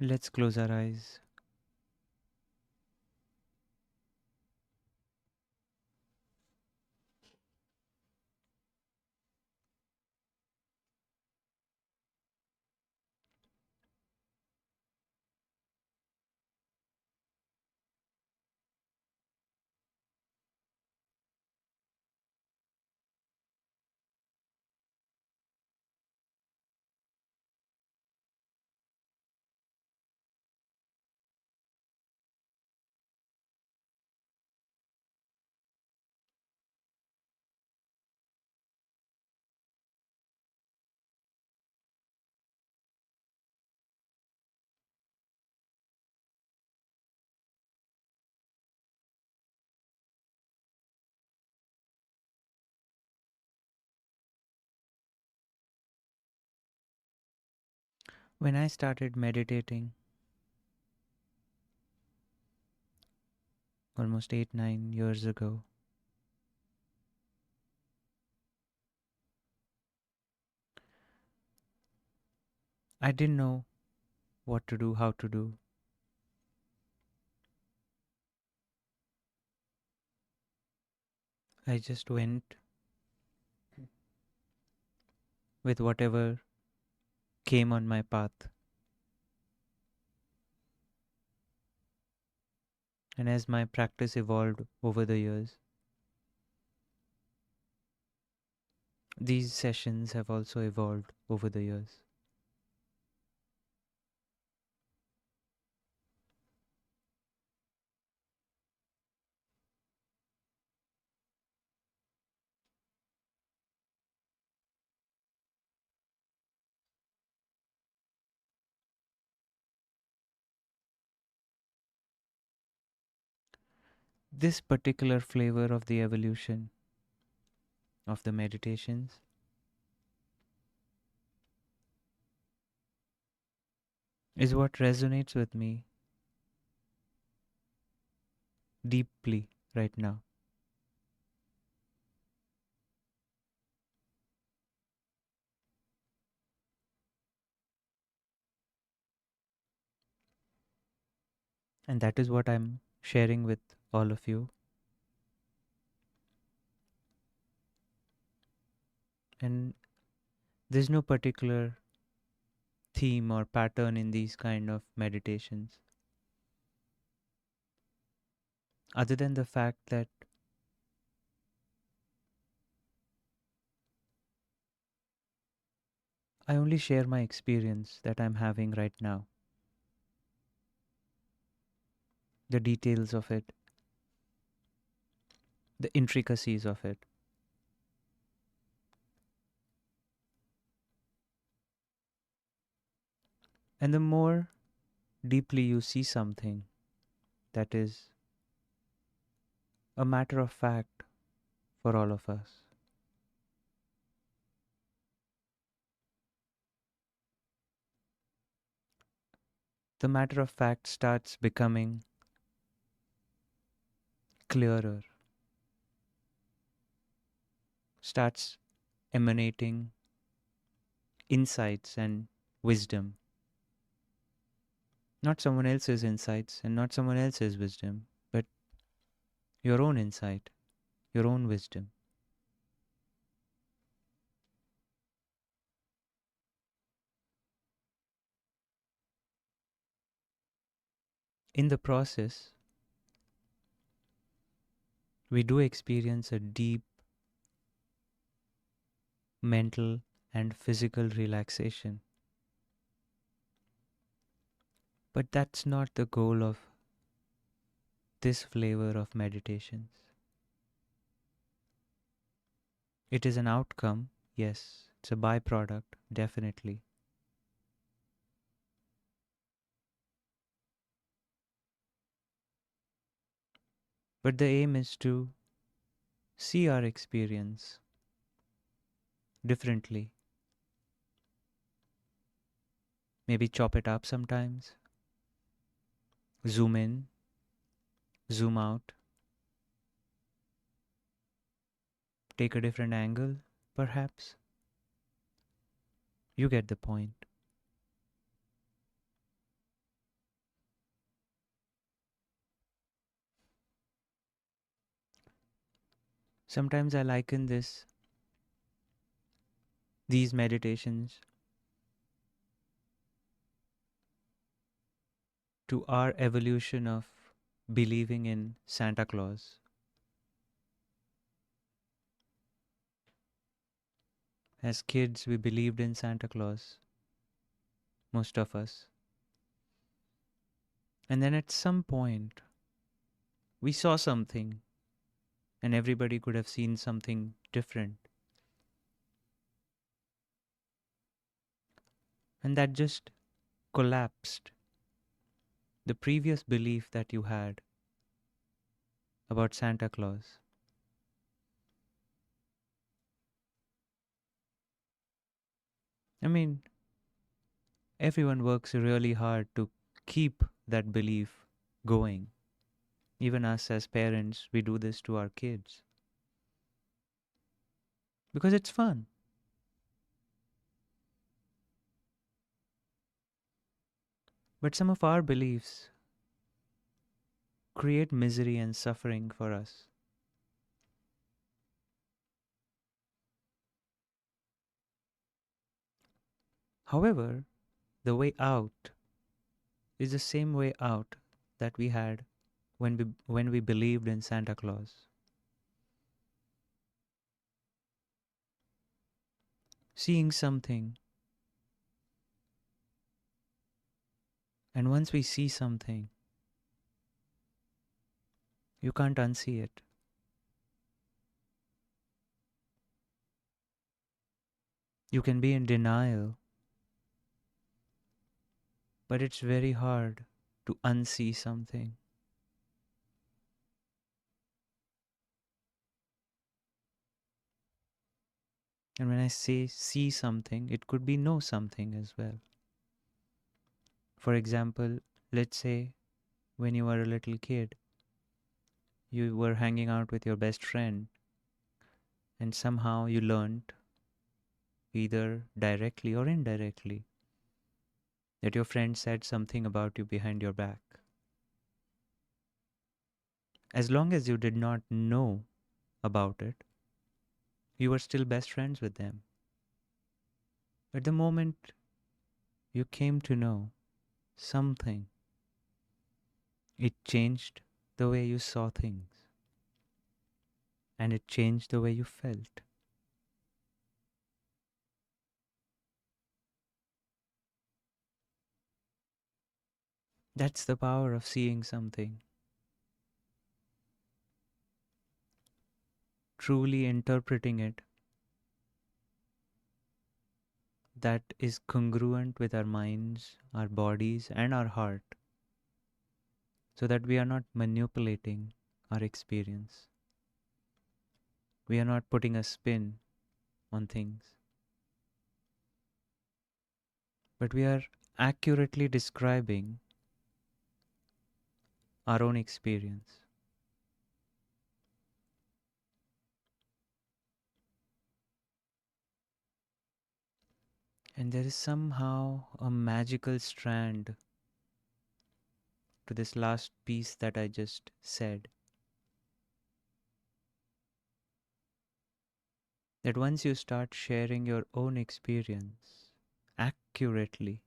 Let's close our eyes. When I started meditating almost 8, 9 years ago, I didn't know what to do, how to do. I just went with whatever came on my path. And as my practice evolved over the years, these sessions have also evolved over the years. This particular flavor of the evolution of the meditations is what resonates with me deeply right now. And that is what I'm sharing with all of you. And there's no particular theme or pattern in these kind of meditations, other than the fact that I only share my experience that I'm having right now, the details of it, the intricacies of it. And the more deeply you see something that is a matter of fact for all of us, the matter of fact starts becoming clearer, starts emanating insights and wisdom. Not someone else's insights and not someone else's wisdom, but your own insight, your own wisdom. In the process, we do experience a deep mental and physical relaxation. But that's not the goal of this flavor of meditations. It is an outcome, yes, it's a byproduct, definitely. But the aim is to see our experience differently, maybe chop it up sometimes, zoom in, zoom out, take a different angle, perhaps. You get the point. Sometimes I liken these meditations to our evolution of believing in Santa Claus. As kids, we believed in Santa Claus, most of us. And then at some point, we saw something, and everybody could have seen something different. And that just collapsed the previous belief that you had about Santa Claus. I mean, everyone works really hard to keep that belief going. Even us as parents, we do this to our kids because it's fun. But some of our beliefs create misery and suffering for us. However, the way out is the same way out that we had when we believed in Santa Claus. Seeing something, and once we see something, you can't unsee it. You can be in denial, but it's very hard to unsee something. And when I say see something, it could be know something as well. For example, let's say when you were a little kid, you were hanging out with your best friend, and somehow you learned, either directly or indirectly, that your friend said something about you behind your back. As long as you did not know about it, you were still best friends with them. But the moment you came to know something, it changed the way you saw things, and it changed the way you felt. That's the power of seeing something, truly interpreting it, that is congruent with our minds, our bodies, and our heart, so that we are not manipulating our experience. We are not putting a spin on things, but we are accurately describing our own experience. And there is somehow a magical strand to this last piece that I just said. That once you start sharing your own experience accurately,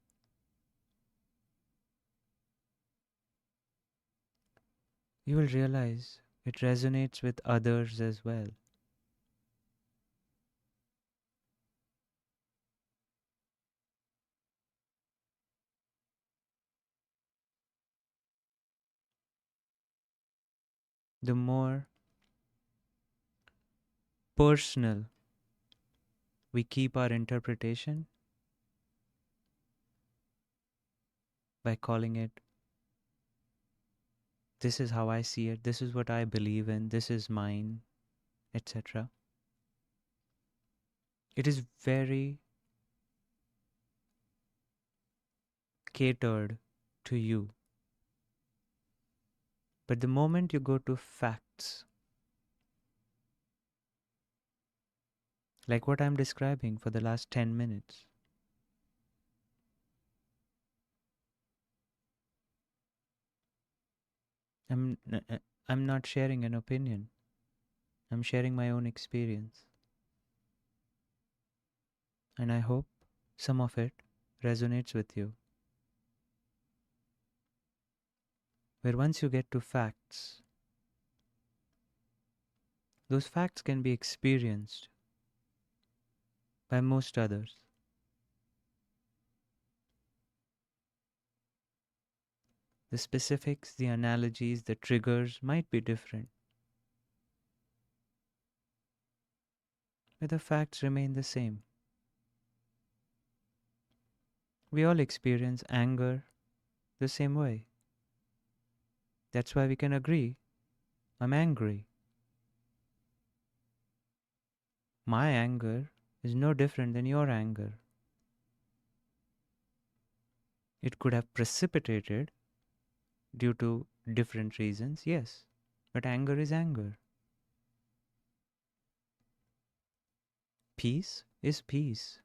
you will realize it resonates with others as well. The more personal we keep our interpretation by calling it, this is how I see it, this is what I believe in, this is mine, etc. It is very catered to you. But the moment you go to facts, like what I'm describing for the last 10 minutes, I'm, I'm not sharing an opinion. I'm sharing my own experience. And I hope some of it resonates with you. Where once you get to facts, those facts can be experienced by most others. The specifics, the analogies, the triggers might be different, but the facts remain the same. We all experience anger the same way. That's why we can agree, I'm angry. My anger is no different than your anger. It could have precipitated due to different reasons, yes, but anger is anger. Peace is peace.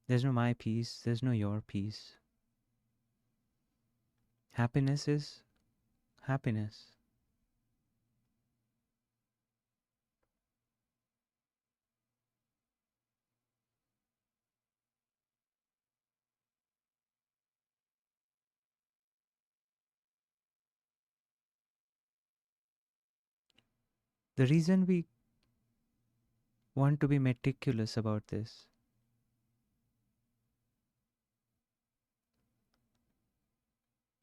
There's no my peace, there's no your peace. Happiness is happiness. The reason we want to be meticulous about this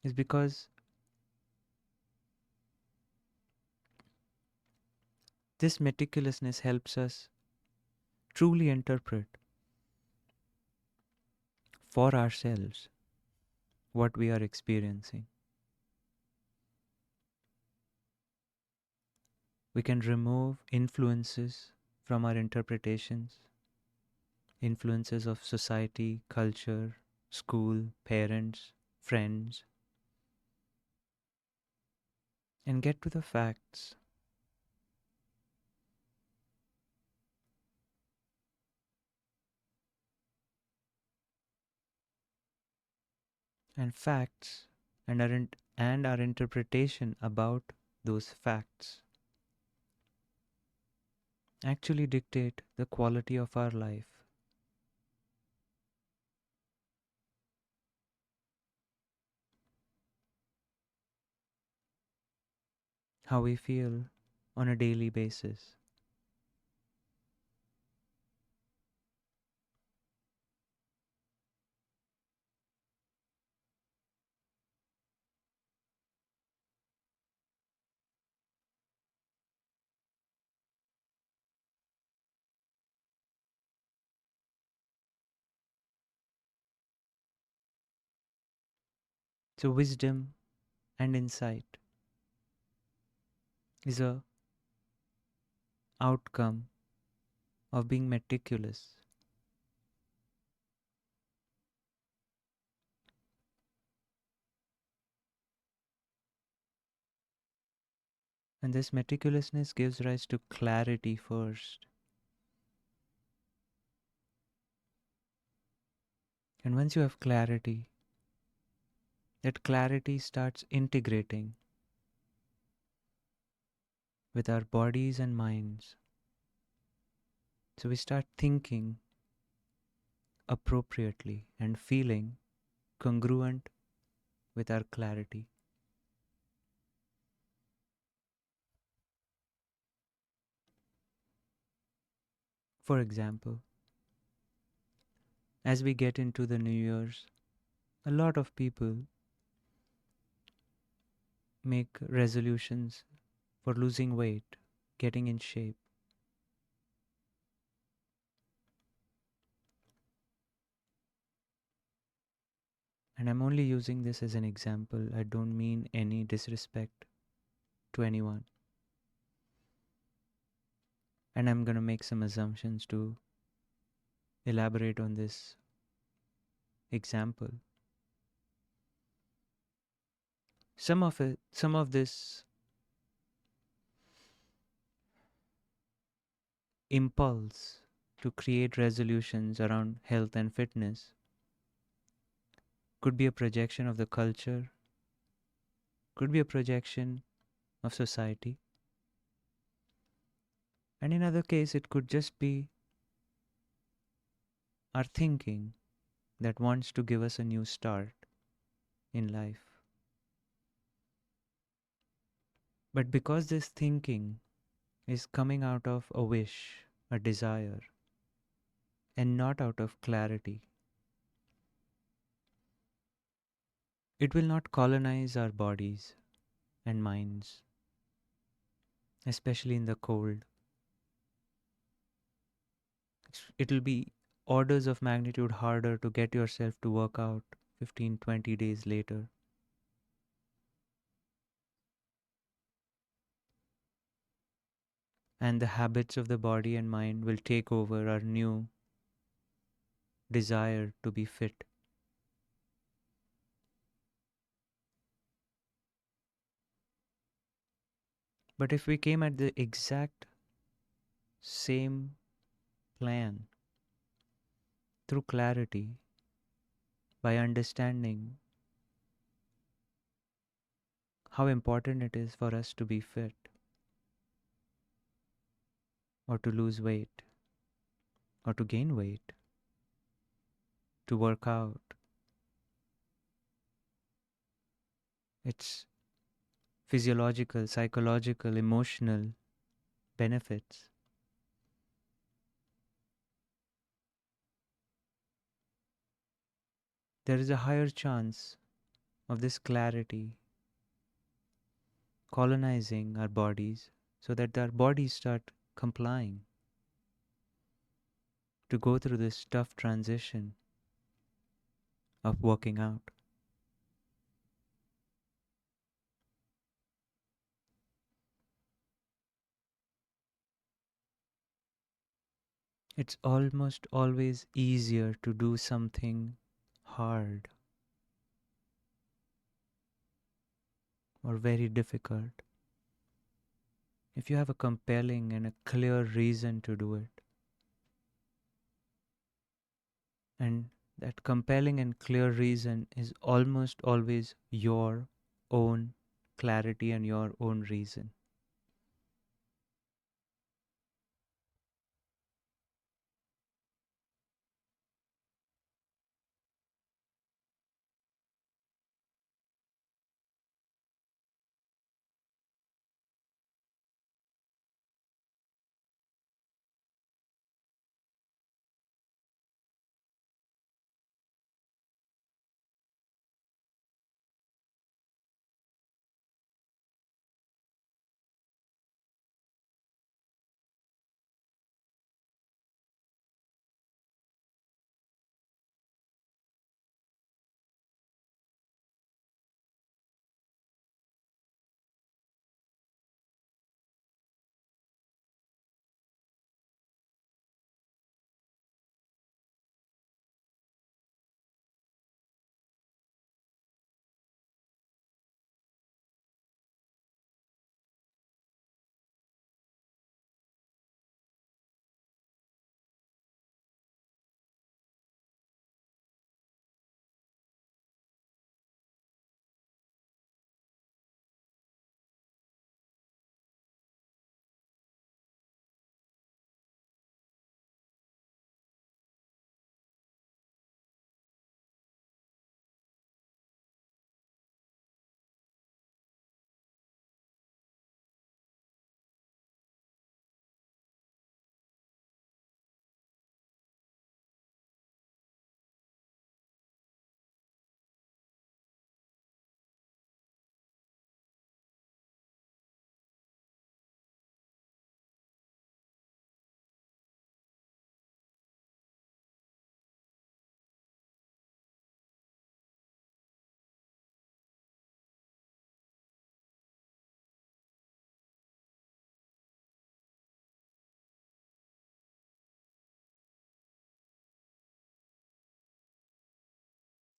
is because this meticulousness helps us truly interpret for ourselves what we are experiencing. We can remove influences from our interpretations, influences of society, culture, school, parents, friends, and get to the facts. And facts and our interpretation about those facts actually dictate the quality of our life. How we feel on a daily basis. So wisdom and insight is a outcome of being meticulous. And this meticulousness gives rise to clarity first. And once you have clarity, that clarity starts integrating with our bodies and minds. So we start thinking appropriately and feeling congruent with our clarity. For example, as we get into the New Year's, a lot of people make resolutions for losing weight, getting in shape. And I'm only using this as an example. I don't mean any disrespect to anyone. And I'm going to make some assumptions to elaborate on this example. Some of this impulse to create resolutions around health and fitness could be a projection of the culture, could be a projection of society, And in other case, it could just be our thinking that wants to give us a new start in life. But because this thinking is coming out of a wish, a desire, and not out of clarity, it will not colonize our bodies and minds, especially in the cold. It'll be orders of magnitude harder to get yourself to work out 15, 20 days later. And the habits of the body and mind will take over our new desire to be fit. But if we came at the exact same plan through clarity, by understanding how important it is for us to be fit or to lose weight or to gain weight, to work out, its physiological, psychological, emotional benefits, there is a higher chance of this clarity colonizing our bodies so that our bodies start complying to go through this tough transition of working out. It's almost always easier to do something hard or very difficult if you have a compelling and a clear reason to do it. And that compelling and clear reason is almost always your own clarity and your own reason.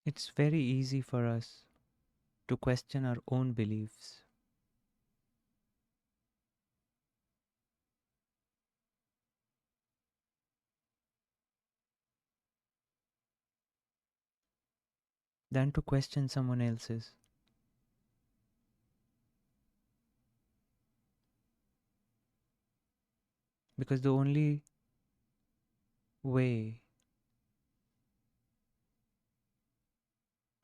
It's very easy for us to question our own beliefs, than to question someone else's. Because the only way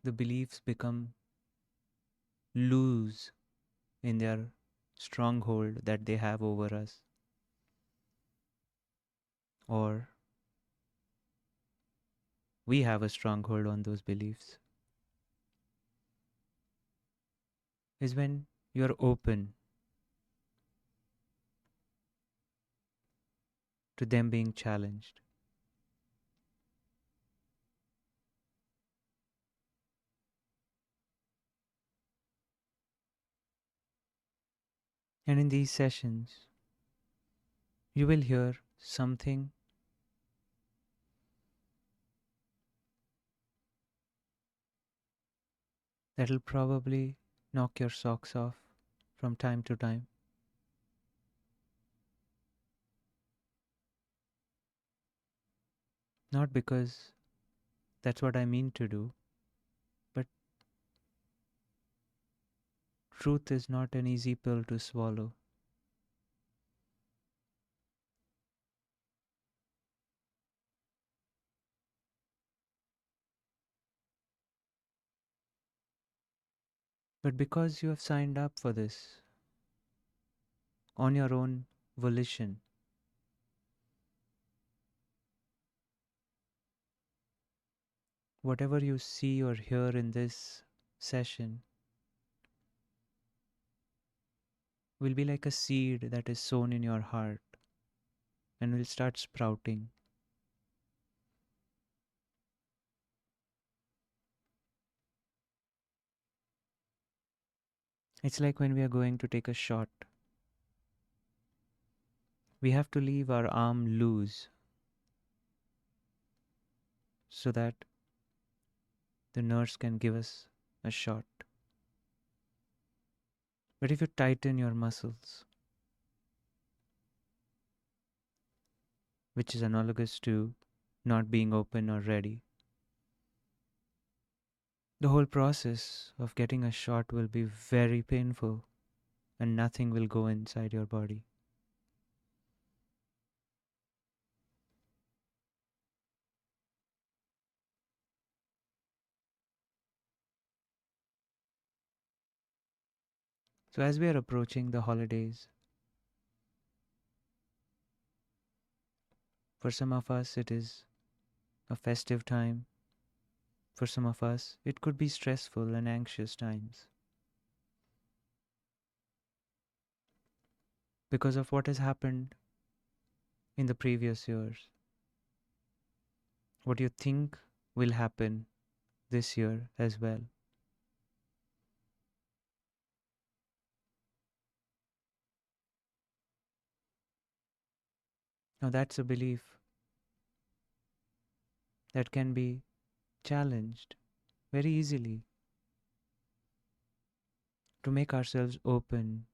the beliefs become loose in their stronghold that they have over us, or we have a stronghold on those beliefs, is when you're open to them being challenged. And in these sessions, you will hear something that'll probably knock your socks off from time to time. Not because that's what I mean to do, but truth is not an easy pill to swallow. But because you have signed up for this on your own volition, whatever you see or hear in this session will be like a seed that is sown in your heart and will start sprouting. It's like when we are going to take a shot. We have to leave our arm loose so that the nurse can give us a shot. But if you tighten your muscles, which is analogous to not being open or ready, the whole process of getting a shot will be very painful and nothing will go inside your body. So, as we are approaching the holidays, for some of us it is a festive time. For some of us, it could be stressful and anxious times because of what has happened in the previous years. What you think will happen this year as well. Now, that's a belief that can be challenged very easily to make ourselves open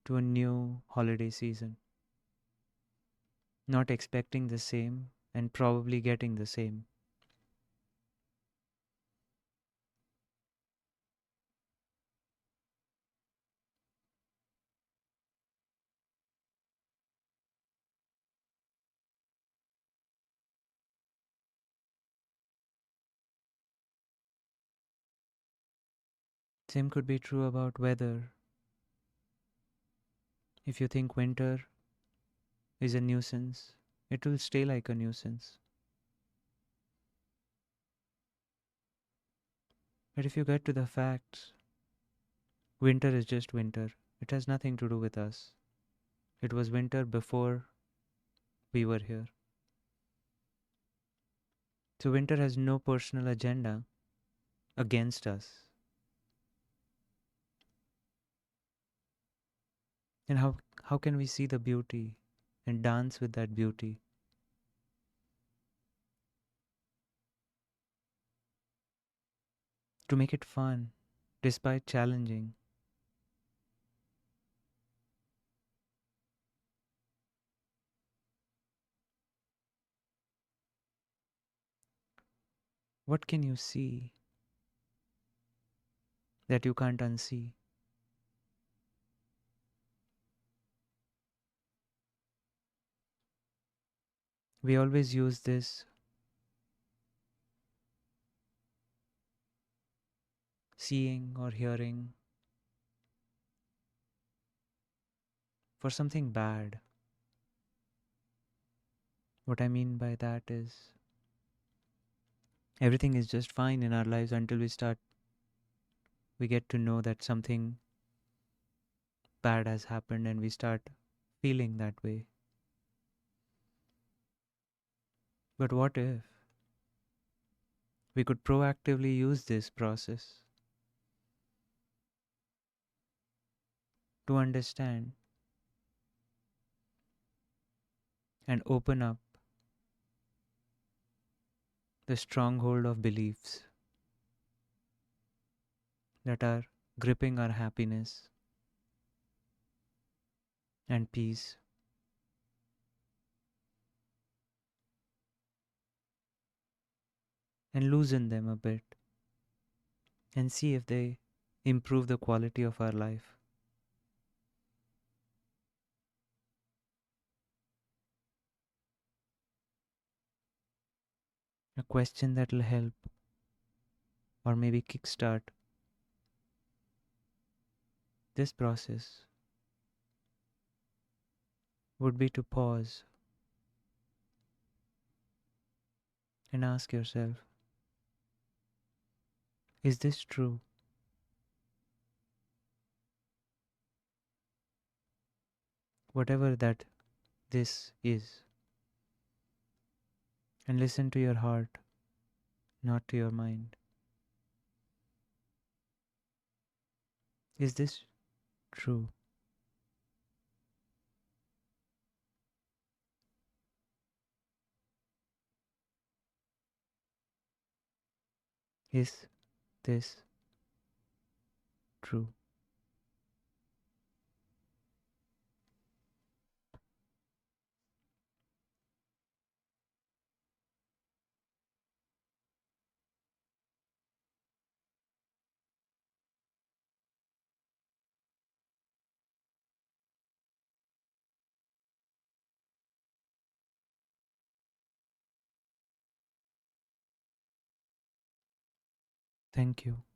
to a new holiday season, not expecting the same and probably getting the same. Same could be true about weather. If you think winter is a nuisance, it will stay like a nuisance. But if you get to the facts, winter is just winter. It has nothing to do with us. It was winter before we were here. So winter has no personal agenda against us. And how can we see the beauty and dance with that beauty? To make it fun, despite challenging. What can you see that you can't unsee? We always use this seeing or hearing for something bad. What I mean by that is everything is just fine in our lives until we get to know that something bad has happened and we start feeling that way. But what if we could proactively use this process to understand and open up the stronghold of beliefs that are gripping our happiness and peace, and loosen them a bit and see if they improve the quality of our life? A question that will help or maybe kickstart this process would be to pause and ask yourself, is this true? Whatever that this is. And listen to your heart, not to your mind. Is this true? Is this true? Thank you.